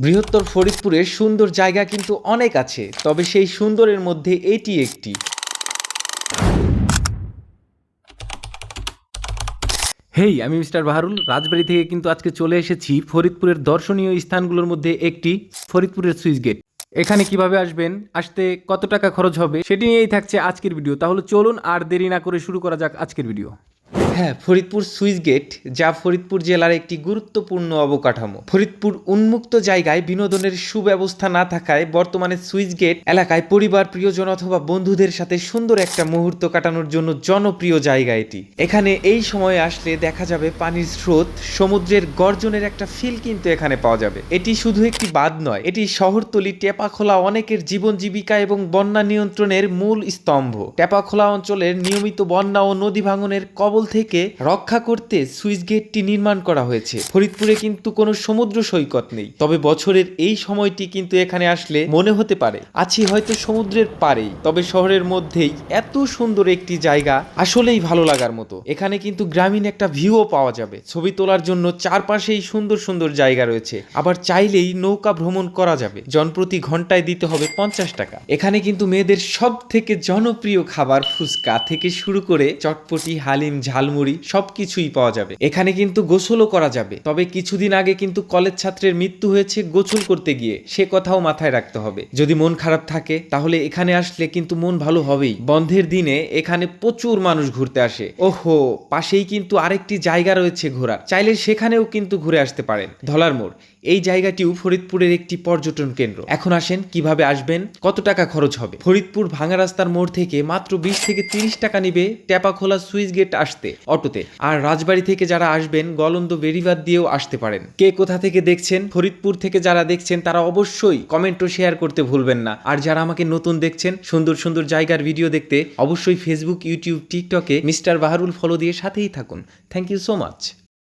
বৃহত্তর ফরিদপুরে সুন্দর জায়গা কিন্তু অনেক আছে, তবে সেই সুন্দরের মধ্যে এটি একটি। হেই, আমি মিস্টার বাহারুল রাজবাড়ী থেকে কিন্তু আজকে চলে এসেছি ফরিদপুরের দর্শনীয় স্থানগুলোর মধ্যে একটি, ফরিদপুরের সুইচ গেট। এখানে কিভাবে আসবেন, আসতে কত টাকা খরচ হবে, সেটি নিয়েই থাকছে আজকের ভিডিও। তাহলে চলুন আর দেরি না করে শুরু করা যাক আজকের ভিডিও। হ্যাঁ, ফরিদপুর সুইচ গেট যা ফরিদপুর জেলার একটি গুরুত্বপূর্ণ অবকাঠামো। ফরিদপুর উন্মুক্ত জায়গায় বিনোদনের সুব্যবস্থা না থাকায় বর্তমানে সুইচ গেট এলাকায় পরিবার, প্রিয়জন অথবা বন্ধুদের সাথে সুন্দর একটা মুহূর্ত কাটানোর জন্য জনপ্রিয় জায়গা এটি। এখানে এই সময়ে আসলে দেখা যাবে পানির স্রোত, সমুদ্রের গর্জনের একটা ফিল কিন্তু এখানে পাওয়া যাবে। এটি শুধু একটি বাঁধ নয়, এটি শহরতলি টেপাখোলা অনেকের জীবন জীবিকা এবং বন্যা নিয়ন্ত্রণের মূল স্তম্ভ। টেপাখোলা অঞ্চলের নিয়মিত বন্যা ও নদী ভাঙনের কবল থেকে রক্ষা করতে সুইচ গেটটি নির্মাণ করা হয়েছে। ফরিদপুরে কিন্তু কোনো সমুদ্র সৈকত নেই, তবে বছরের এই সময়টি কিন্তু এখানে আসলে মনে হতে পারে আছি হয়তো সমুদ্রের পাড়েই। তবে শহরের মধ্যেই এত সুন্দর একটি জায়গা আসলেই ভালো লাগার মতো। এখানে কিন্তু গ্রামীণ একটা ভিউও পাওয়া যাবে। ছবি তোলার জন্য চারপাশেই সুন্দর সুন্দর জায়গা রয়েছে। আবার চাইলেই নৌকা ভ্রমণ করা যাবে। জনপ্রতি ঘন্টায় দিতে হবে 50 টাকা। এখানে কিন্তু মেয়েদের সব থেকে জনপ্রিয় খাবার ফুচকা থেকে শুরু করে চটপটি, হালিম, ঝালমুড়ি সবকিছুই পাওয়া যাবে। এখানে কিন্তু গোসলও করা যাবে। তবে কিছুদিন আগে কিন্তু কলেজ ছাত্রের মৃত্যু হয়েছে গোসল করতে গিয়ে, সে কথাও মাথায় রাখতে হবে। যদি মন খারাপ থাকে তাহলে এখানে আসলে কিন্তু মন ভালো হবেই। বন্ধের দিনে এখানে প্রচুর মানুষ ঘুরতে আসে। ওহো, পাশেই কিন্তু আরেকটি জায়গা রয়েছে ঘোরার, চাইলে সেখানেও কিন্তু ঘুরে আসতে পারেন। ধলার মোড়, এই জায়গাটিও ফরিদপুরের একটি পর্যটন কেন্দ্র। এখন আসেন কিভাবে আসবেন, কত টাকা খরচ হবে। ফরিদপুর ভাঙা রাস্তার মোড় থেকে মাত্র 20 থেকে 30 টাকা নিবে টেপাখোলা সুইচ গেট আসতে অটোতে। আর রাজবাড়ী থেকে যারা আসবেন গলন্দ বেড়িবাঁধ দিয়েও আসতে পারেন। কে কোথা থেকে দেখছেন, ফরিদপুর থেকে যারা দেখছেন তারা অবশ্যই কমেন্ট ও শেয়ার করতে ভুলবেন না। আর যারা আমাকে নতুন দেখছেন, সুন্দর সুন্দর জায়গার ভিডিও দেখতে অবশ্যই ফেসবুক, ইউটিউব, টিকটকে মিস্টার বাহারুল ফলো দিয়ে সাথেই থাকুন। Thank you so much.